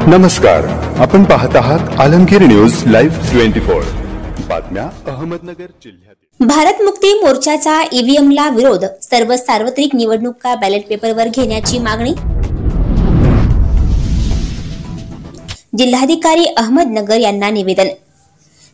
नमस्कार, आपण पाहत आहात आलमगीर न्यूज लाईव्ह 24 बातम्या अहमदनगर जिल्ह्यातील। भारत मुक्ती मोर्चाचा ईव्हीएमला विरोध, सर्व सार्वत्रिक निवडणुका बॅलेट पेपरवर घेण्याची मागणी। जिल्हाधिकारी अहमदनगर यांना निवेदन।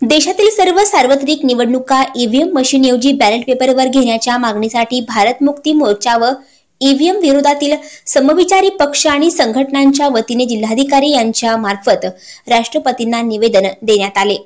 देशातील सर्व सार्वत्रिक निवडणुका ईव्हीएम मशीनऐवजी बॅलेट पेपरवर घेण्याच्या मागणीसाठी भारत मुक्ती मोर्चा व ईव्हीएम विरोधातील समविचारी पक्ष आणि संघटनांच्या वतीने जिल्हाधिकारी यांच्या मार्फत राष्ट्रपतींना निवेदन देण्यात आले।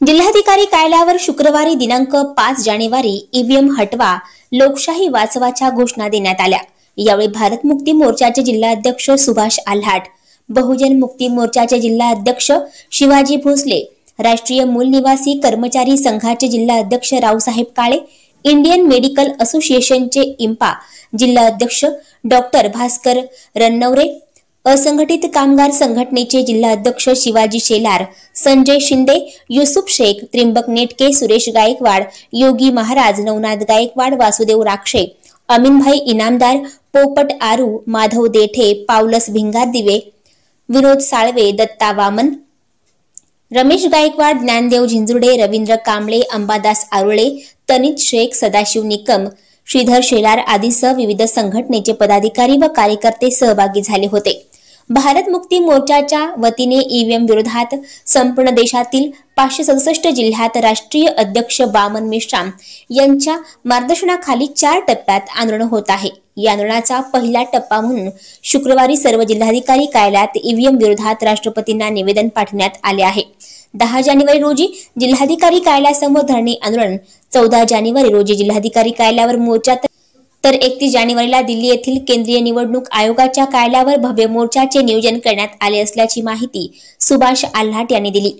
जिल्हाधिकारी कार्यालयावर शुक्रवारी दिनांक 5 जानेवारी ईव्हीएम हटवा, लोकशाही वाचवाच्या घोषणा देण्यात आल्या। यावेळी भारत मुक्ती मोर्चाचे जिल्हाध्यक्ष सुभाष आल्हाट, बहुजन मुक्ती मोर्चाचे जिल्हाध्यक्ष शिवाजी भोसले, राष्ट्रीय मूल निवासी कर्मचारी संघाचे जिल्हाध्यक्ष रावसाहेब काळे, इंडियन मेडिकल असोसिएशनचे इंपा जिल्हा अध्यक्ष डॉक्टर भास्कर रन्नवरे, असंघटित कामगार संघटनेचे जिल्हा अध्यक्ष शिवाजी शेलार, संजय शिंदे, युसुफ शेख, त्रिंबक नेटके, सुरेश गायकवाड, योगी महाराज, नवनाथ गायकवाड, वासुदेव राक्षे, अमीनभाई इनामदार, पोपट आरू, माधव देठे, पावलस भिंगार दिवे, विनोद साळवे, दत्ता वामन, रमेश गायकवाड, ज्ञानदेव झिंजुर्डे, रवींद्र कांबळे, अंबादास आरुळे, तनित शेख, सदाशिव निकम, श्रीधर शेलार आदीसह विविध संघटनेचे पदाधिकारी व कार्यकर्ते सहभागी झाले होते। भारत मुक्ती मोर्चाच्या वतीने ईव्हीएम विरोधात संपूर्ण देशातील 567 जिल्ह्यात राष्ट्रीय अध्यक्ष वामन मेश्राम यांच्या मार्गदर्शनाखाली 4 टप्प्यात आंदोलन होत आहे। या आंदोलनाचा पहिला टप्पा म्हणून शुक्रवारी सर्व जिल्हाधिकारी कार्यालयात ईव्हीएम विरोधात राष्ट्रपतींना निवेदन पाठवण्यात आले आहे। 10 जानेवारी रोजी जिल्हाधिकारी कार्यालयासमोर धरणे आंदोलन, 14 जानेवारी रोजी जिल्हाधिकारी कार्यालयावर मोर्चा, तर 31 जानेवारीला दिल्ली येथील केंद्रीय निवडणूक आयोगाच्या कार्यालयावर भव्य मोर्चाचे नियोजन करण्यात आले असल्याची माहिती सुभाष आल्हाट यांनी दिली।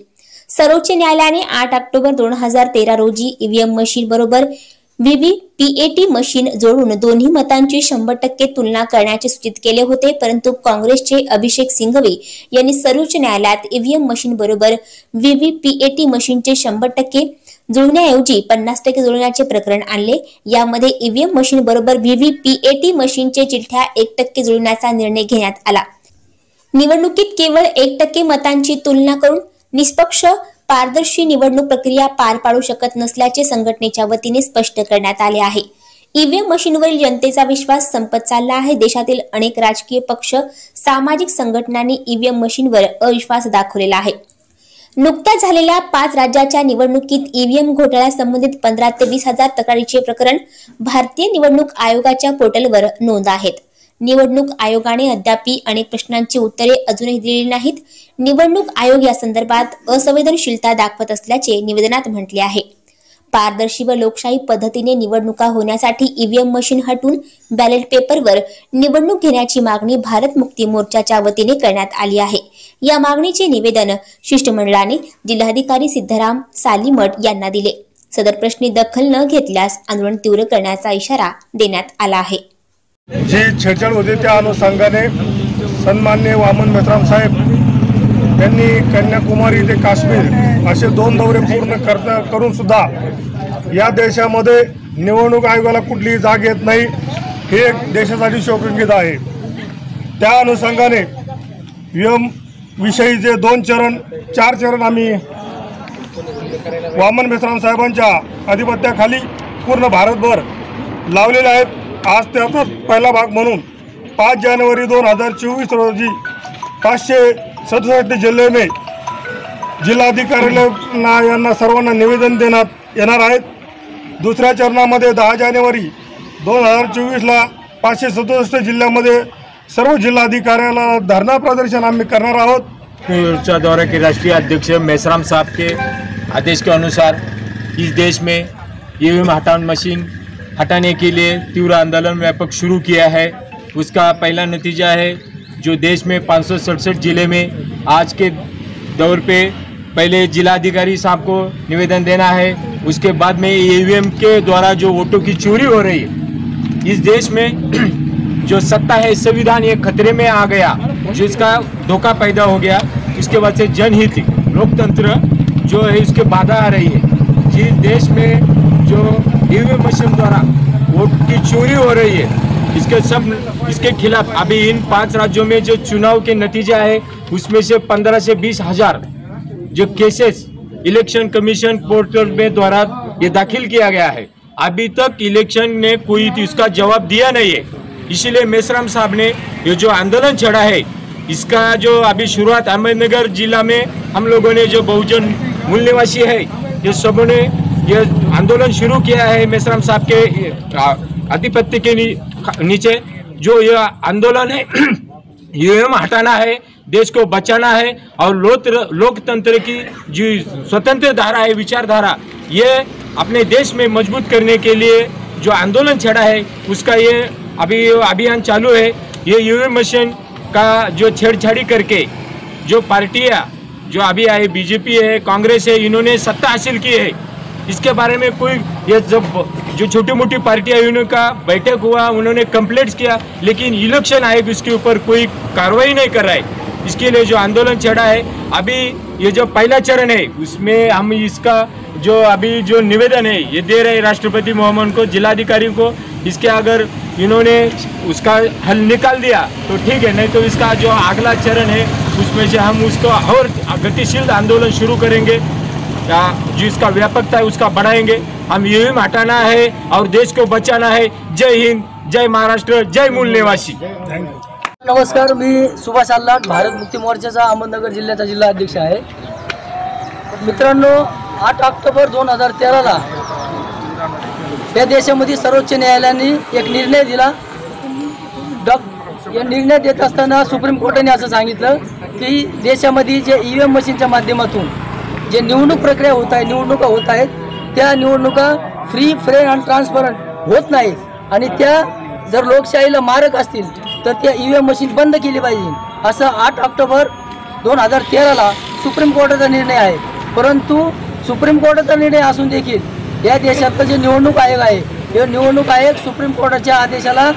सर्वोच्च न्यायालयाने 8 ऑक्टोबर 2013 रोजी ईव्हीएम मशीन बरोबर व्हीव्हीपीएटी मशीन जोडून दोन्ही मतांची 100% तुलना करण्याचे सूचित केले होते, परंतु काँग्रेसचे अभिषेक सिंघवी यांनी सर्वोच्च न्यायालयात ईव्हीएम मशीन बरोबर व्हीव्हीपीएटी मशीनचे 100% जुळण्याऐवजी 50% जुळण्याचे प्रकरण आणले। यामध्ये ईव्हीएम मशीन बरोबर व्हीव्हीपीएटी मशीनचे चिठ्ठ्या 1% जुळण्याचा निर्णय घेण्यात आला। निवडणुकीत केवळ 1% मतांची तुलना करून निष्पक्ष पारदर्शी निवडणूक प्रक्रिया पार पाडू शकत नसल्याचे संघटनेच्या वतीने स्पष्ट करण्यात आले आहे। ईव्हीएम मशीनवरील जनतेचा विश्वास संपत चालला आहे। देशातील अनेक राजकीय पक्ष, सामाजिक संघटनांनी ईव्हीएम मशीनवर अविश्वास दाखवलेला आहे। नुकत्याच झालेल्या 5 राज्याच्या निवडणुकीत ईव्हीएम घोटाळ्या संबंधित 15 ते 20 हजार तक्रारींचे प्रकरण भारतीय निवडणूक आयोगाच्या पोर्टलवर नोंद आहेत। निवडणूक आयोगाने अद्याप अनेक प्रश्नांची उत्तरे अजूनही दिलेली नाहीत। निवडणूक आयोग या संदर्भात असंवेदनशीलता दाखवत असल्याचे निवेदनात म्हटले आहे। पारदर्शी व लोकशाही पद्धतीने निवडणुका होण्यासाठी ईव्हीएम मशीन हटवून बॅलेट पेपरवर निवडणूक घेण्याची मागणी भारत मुक्ती मोर्चाच्या वतीने करण्यात आली आहे। या मागणीचे निवेदन शिष्टमंडळाने जिल्हाधिकारी सिद्धराम सालीमठ यांना दिले। सदर प्रश्नी दखल न घेतल्यास आंदोलन तीव्र करण्याचा इशारा देण्यात आला आहे। जे छेडछाड होते त्या अनुषंगाने सन्माननीय वामन मेश्राम साहेब यांनी कन्याकुमारी ते काश्मीर असे 2 दौरे पूर्ण करून सुद्धा या देशामध्ये निवडणूक आयोगाला कुठलीही जाग येत नाही, हे एक देशासाठी शोकंकित आहे। त्या अनुषंगाने ईव्हीएम विषयीचे 4 चरण आम्ही वामन मेश्राम साहेबांच्या अधिपत्याखाली पूर्ण भारतभर लावलेले आहेत। आज त्याचा पहिला भाग म्हणून 5 जानेवारी 2024 रोजी 567 जिल्हे में जिल्हाधिकाऱ्यांना यांना सर्वांना निवेदन देण्यात येणार आहेत। दुसऱ्या चरणामध्ये 10 जानेवारी 2024ला 567 जिल्ह्यामध्ये सर्व जिल्हाधिकाऱ्याला धरना प्रदर्शन आम्ही करणार आहोत। मोर्चा द्वारा के राष्ट्रीय अध्यक्ष मेश्राम साहब के आदेश के अनुसार इस देश में ईवीएम हटाने के लिए तीव्र आंदोलन व्यापक शुरू किया है। उसका पहला नतीजा है जो देश में 567 जिले में आज के दौर पे पहले जिलाधिकारी साहब को निवेदन देना है, उसके बाद में ईवीएम के द्वारा जो वोटों की चोरी हो रही है इस देश में जो सत्ता है, संविधान ये खतरे में आ गया, जिसका धोखा पैदा हो गया। इसके बाद से जनहित लोकतंत्र जो है इसके बाधा आ रही है। जिस देश में जो ईवीएम मशीन द्वारा वोट की चोरी हो रही है इसके खिलाफ अभी इन 5 राज्यों में जो चुनाव के नतीजे है उसमें से 15 से 20 हजार जो केसेस इलेक्शन कमीशन पोर्टल में द्वारा ये दाखिल किया गया है। अभी तक इलेक्शन ने कोई इसका जवाब दिया नहीं है। इसीलिए मेश्राम साहब ने ये जो आंदोलन छेड़ा है इसका जो अभी शुरुआत अहमदनगर जिला में हम लोगों ने जो बहुजन मूल निवासी है ये सबों ने ये आंदोलन शुरू किया है मेश्राम साहब के आधिपत्य के नीचे। जो यह आंदोलन है ईवीएम हटाना है, देश को बचाना है और लोकतंत्र की जो स्वतंत्र धारा है, विचारधारा, ये अपने देश में मजबूत करने के लिए जो आंदोलन छेड़ा है उसका ये अभी अभियान चालू है। ये ईवीएम मशीन का जो छेड़छाड़ी करके जो पार्टियां जो अभी आई, बीजेपी है, कांग्रेस है, इन्होंने सत्ता हासिल की है, इसके बारे में कोई ये जो छोटी मोटी पार्टियां उनका बैठक हुआ, उन्होंने कंप्लेंट्स किया, लेकिन इलेक्शन आयोग इसके ऊपर कोई कार्रवाई नहीं कर रहा है। इसके लिए जो आंदोलन छेड़ा है अभी ये जो पहला चरण है उसमें हम इसका जो अभी जो निवेदन है ये दे रहे राष्ट्रपति मोहम्मद को, जिलाधिकारी को। इसके अगर इन्होंने उसका हल निकाल दिया तो ठीक है, नहीं तो इसका जो अगला चरण है उसमें से हम उसको और गतिशील आंदोलन शुरू करेंगे, जो इसका व्यापकता है उसका बढ़ाएंगे। हम ईवीएम हटाना है और देश को बचाना है। जय हिंद, जय महाराष्ट्र, जय मूल निवासी। नमस्कार, मी सुभाष आल्लाट, भारत मुक्ती मोर्चाचा अहमदनगर जिल्ह्याचा जिल्हा अध्यक्ष आहे। मित्रांनो, 8 ऑक्टोबर 2013ला या देशामध्ये सर्वोच्च न्यायालयाने एक निर्णय दिला। या निर्णय देत असताना सुप्रीम कोर्टाने असं सांगितलं की देशामध्ये जे ईवीएम मशीनच्या माध्यमातून जे निवडणूक प्रक्रिया निवडणुका होत आहेत त्या निवडणुका फ्री, फेअर आणि ट्रान्सपरंट होत नाहीत आणि त्या जर लोकशाहीला मारक असतील तर त्या ईवीएम मशीन बंद केली पाहिजे, असं 8 ऑक्टोबर 2013ला सुप्रीम कोर्टाचा निर्णय आहे। परंतु सुप्रीम कोर्टाचा निर्णय असून देखील या देशातलं जे निवडणूक आयोग आहे हे निवडणूक आयोग सुप्रीम कोर्टाच्या आदेशाला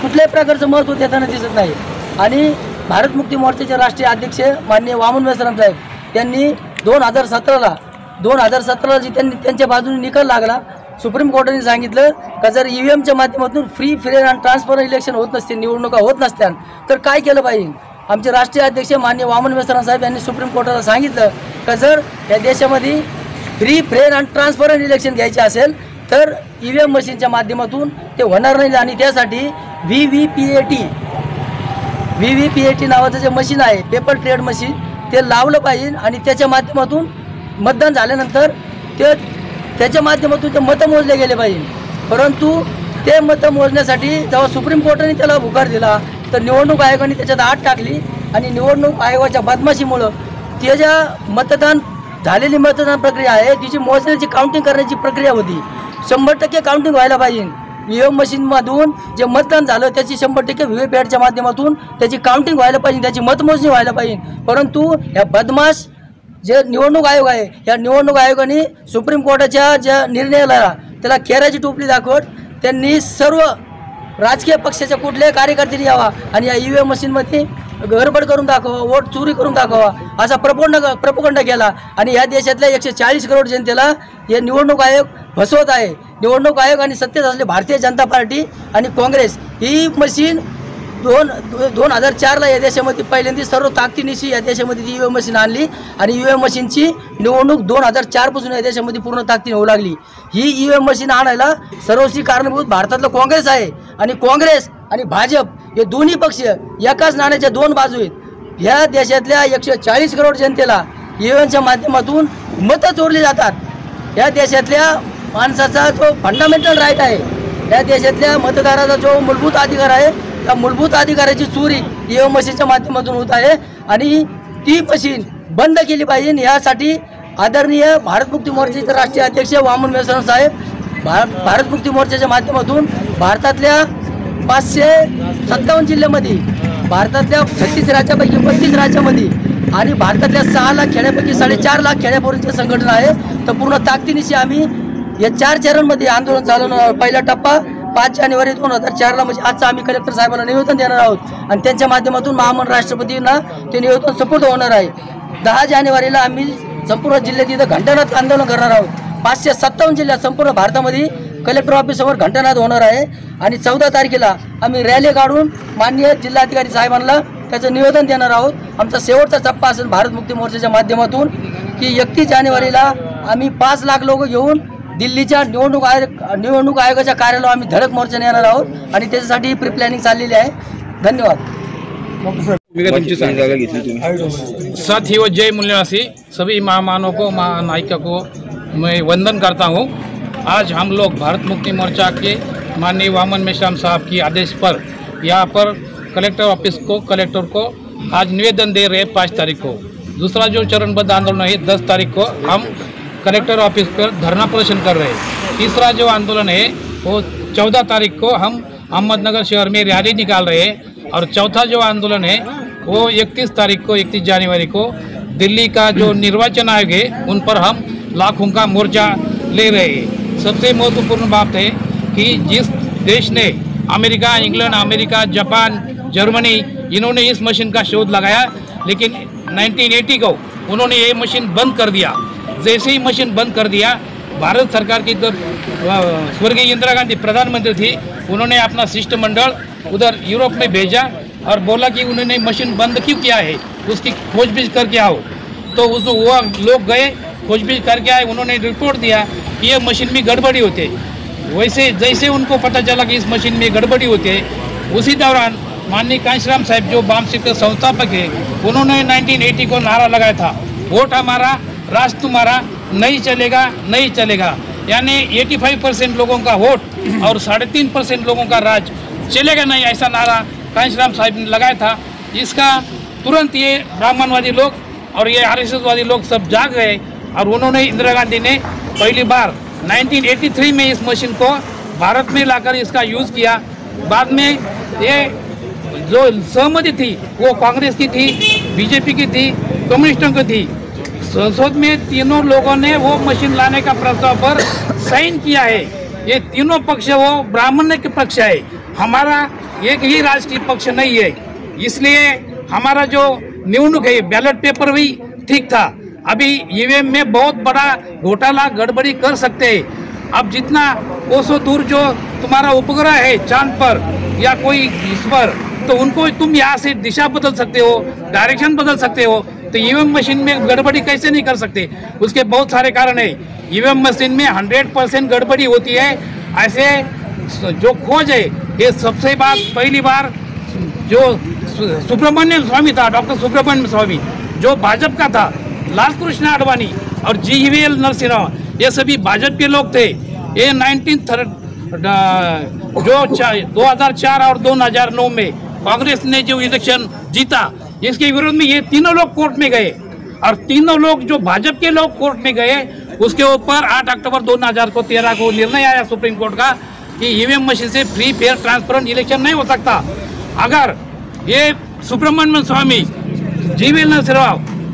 कुठल्याही प्रकारचं महत्त्व देताना दिसत नाही। आणि भारत मुक्ती मोर्चाचे राष्ट्रीय अध्यक्ष माननीय वामन मेश्राम साहेब यांनी 2017ला जी त्यांच्या बाजूने निकाल लागला, सुप्रीम कोर्टाने सांगितलं का जर ईव्हीएमच्या माध्यमातून फ्री, फेअर आणि ट्रान्सपरंट इलेक्शन होत नसते, निवडणुका होत नसत्या तर काय केलं पाहिजे। आमचे राष्ट्रीय अध्यक्ष माननीय वामन मेश्राम साहेब यांनी सुप्रीम कोर्टाला सांगितलं का जर या देशामध्ये फ्री, फेअर आणि ट्रान्सपरंट इलेक्शन घ्यायचे असेल तर ईव्हीएम मशीनच्या माध्यमातून ते होणार नाही आणि त्यासाठी व्हीव्हीपीएटी नावाचं जे मशीन आहे, पेपर ट्रेड मशीन, ते लावलं पाहिजे आणि त्याच्या माध्यमातून मतदान झाल्यानंतर त्याच्या माध्यमातून ते मतं मोजले गेले पाहिजे। परंतु ते मतं मोजण्यासाठी जेव्हा सुप्रीम कोर्टाने त्याला होकार दिला तर निवडणूक आयोगाने त्याच्यात आठ टाकली आणि निवडणूक आयोगाच्या बदमाशीमुळे ते ज्या झालेली मतदान प्रक्रिया आहे तिची मोजण्याची, काउंटिंग करण्याची प्रक्रिया होती, 100% काउंटिंग व्हायला पाहिजे। ईव्हीएम मशीनमधून जे मतदान झालं त्याची 100% व्हीव्हीपॅटच्या माध्यमातून त्याची काउंटिंग व्हायला पाहिजे, त्याची मतमोजणी व्हायला पाहिजे। परंतु या बदमाश जे निवडणूक आयोग आहे या निवडणूक आयोगाने सुप्रीम कोर्टाच्या ज्या निर्णयाला त्याला केराची टोपली दाखवत त्यांनी सर्व राजकीय पक्षाच्या कुठल्याही कार्यकर्त्यांनी यावा आणि या ईव्हीएम मशीनमध्ये गडबड करून दाखवा, वोट चोरी करून दाखवा असा प्रपोगंडा केला आणि या देशातल्या 140 करोड जनतेला हे निवडणूक आयोग फसवत आहे। निवडणूक आयोग आणि सत्तेत असलेली भारतीय जनता पार्टी आणि काँग्रेस ही मशीन 2004ला या देशामध्ये पहिल्यांदा सर्व ताकदीनिशी या देशामध्ये ईव्हीएम मशीन आणली आणि ईव्हीएम मशीनची निवडणूक 2004 पासून या देशामध्ये पूर्ण ताकदीने होऊ लागली। ही ईव्हीएम मशीन आणायला सर्वस्वी कारणीभूत भारतातलं काँग्रेस आहे आणि काँग्रेस आणि भाजप हे दोन्ही पक्ष एकाच नाण्याच्या दोन बाजू आहेत। या देशातल्या 140 करोड जनतेला ईव्हीएमच्या माध्यमातून मतं चोरली जातात। या देशातल्या माणसाचा जो फंडामेंटल राईट आहे, या देशातल्या मतदाराचा जो मूलभूत अधिकार आहे, त्या मूलभूत अधिकाराची चोरी ईव्हीएम मशीनच्या माध्यमातून होत आहे आणि ती मशीन बंद केली पाहिजे। यासाठी आदरणीय भारत मुक्ती मोर्चाचे राष्ट्रीय अध्यक्ष वामन मेश्राम साहेब भारत मुक्ती मोर्चाच्या माध्यमातून भारतातल्या 557 जिल्ह्यामध्ये भारतातल्या 36 राज्यापैकी 32 राज्यामध्ये आणि भारतातल्या 6 लाख खेड्यापैकी 4.5 लाख खेड्यापर्यंतची संघटना आहे. तर पूर्ण ताकदीनिशी आम्ही या 4 चरणमध्ये आंदोलन चालवणार. पहिला टप्पा 5 जानेवारी 2004ला म्हणजे आजचं आम्ही कलेक्टर साहेबांना निवेदन देणार आहोत आणि त्यांच्या माध्यमातून महामंडळ राष्ट्रपतींना ते निवेदन सुपूर्द होणार आहे. 10 जानेवारीला आम्ही संपूर्ण जिल्ह्यात इथं घंटानाद आंदोलन करणार आहोत. 557 जिल्ह्यात संपूर्ण भारतामध्ये कलेक्टर ऑफिससमोर घंटानाद होणार आहे आणि 14 तारखेला आम्ही रॅली काढून माननीय जिल्हाधिकारी साहेबांना त्याचं निवेदन देणार आहोत. आमचा शेवटचा टप्पा असेल भारत मुक्ती मोर्चाच्या माध्यमातून की 31 जानेवारीला आम्ही 5 लाख लोक घेऊन दिल्लीच्या निवडणूक आयोगाच्या कार्यालयावर आम्ही धडक मोर्चा नेणार आहोत आणि त्याच्यासाठी प्री प्लॅनिंग चाललेली आहे. धन्यवाद. साथियों, जय मूल्यवासी सभी महामानवों को, महानायिका को मैं वंदन करता हूँ। आज हम लोग भारत मुक्ति मोर्चा के माननीय वामन मेश्राम साहब की आदेश पर यहाँ पर कलेक्टर ऑफिस को कलेक्टर को आज निवेदन दे रहे हैं 5 तारीख को। दूसरा जो चरणबद्ध आंदोलन है 10 तारीख को हम कलेक्टर ऑफिस पर धरना प्रदर्शन कर रहे हैं। तीसरा जो आंदोलन है वो 14 तारीख को हम अहमदनगर शहर में रैली निकाल रहे हैं और चौथा जो आंदोलन है वो 31 तारीख को 31 जनवरी को दिल्ली का जो निर्वाचन आयोग है उन पर हम लाखों का मोर्चा ले रहे हैं। सबसे महत्वपूर्ण बात है कि जिस देश ने America, England, America, Japan, Germany इन्होंने इस मशीन का शोध लगाया, लेकिन 1980 को उन्होंने ये मशीन बंद कर दिया। जैसे ही मशीन बंद कर दिया, भारत सरकार की तो स्वर्गीय इंदिरा गांधी प्रधानमंत्री थी, उन्होंने अपना शिष्टमंडल उधर यूरोप में भेजा और बोला कि उन्होंने मशीन बंद क्यों किया है, उसकी खोजबीन करके आओ। तो वो लोग गए, खोजबीन करके आए, उन्होंने रिपोर्ट दिया कि ये मशीन में गड़बड़ी होती है। वैसे जैसे उनको पता चला कि इस मशीन में गड़बड़ी होती है, उसी दौरान माननीय कांशीराम साहब जो वामसिक के संस्थापक है, उन्होंने 1980 को नारा लगाया था, वोट हमारा राज तुम्हारा, नहीं चलेगा नहीं चलेगा। यानी 85% लोगों का वोट और 3.5% लोगों का राज चलेगा नहीं, ऐसा नारा कांशीराम साहब ने लगाया था। इसका तुरंत ये ब्राह्मणवादी लोग और ये RSS वादी लोग सब जाग गए और उन्होंने इंदिरा गांधी ने पहली बार 1983 में इस मशीन को भारत में लाकर इसका यूज़ किया। बाद में ये जो सहमति थी वो कांग्रेस की थी, बीजेपी की थी, कम्युनिस्टों की थी। संसद में तीनों लोगों ने वो मशीन लाने का प्रस्ताव पर साइन किया है। ये तीनों पक्ष वो ब्राह्मण के पक्ष है, हमारा एक ही राजकीय पक्ष नहीं है। इसलिए हमारा जो निवडणूक है बैलेट पेपर भी ठीक था। अभी ईवीएम में बहुत बड़ा घोटाला गड़बड़ी कर सकते हैं। अब जितना कोसों दूर जो तुम्हारा उपग्रह है चांद पर या कोई इस पर, तो उनको तुम यहाँ से दिशा बदल सकते हो, डायरेक्शन बदल सकते हो। तो ईवीएम मशीन में गड़बड़ी कैसे नहीं कर सकते? उसके बहुत सारे कारण है। ईवीएम मशीन में 100% गड़बड़ी होती है। ऐसे जो खोज है ये सबसे पहली बार जो सुब्रमण्यम स्वामी था, डॉक्टर सुब्रमण्यम स्वामी जो भाजपा का था, लाल कृष्ण आडवाणी और GVL नरसिम्हा, ये सभी भाजपा के लोग थे। ये 2004 और 2009 में कांग्रेस ने जो इलेक्शन जीता, इसके विरोध में ये तीनों लोग कोर्ट में गए और तीनों लोग जो भाजपा के लोग कोर्ट में गए, उसके ऊपर 8 अक्टूबर 2013 को निर्णय आया सुप्रीम कोर्ट का कि ईवीएम मशीन से फ्री फेयर ट्रांसपेरेंट इलेक्शन नहीं हो सकता। अगर ये सुब्रमण्यम स्वामी, GVL नरसिम्हा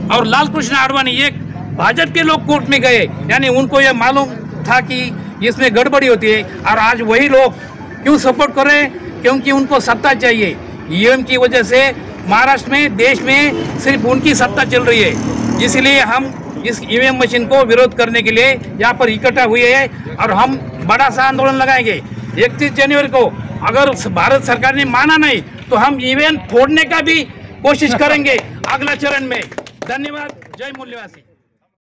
और लाल कृष्ण आडवाणी एक भाजपा के लोग कोर्ट में गए, यानी उनको ये मालूम था कि इसमें गड़बड़ी होती है। और आज वही लोग क्यों सपोर्ट कर रहे हैं? क्योंकि उनको सत्ता चाहिए। ईवीएम की वजह से महाराष्ट्र में, देश में सिर्फ उनकी सत्ता चल रही है। इसलिए हम इस ईवीएम मशीन को विरोध करने के लिए यहाँ पर इकट्ठा हुए हैं और हम बड़ा सा आंदोलन लगाएंगे। 31 जनवरी को अगर भारत सरकार ने माना नहीं तो हम ईवीएम फोड़ने का भी कोशिश करेंगे अगला चरण में। धन्यवाद। जय मूल्यवासी।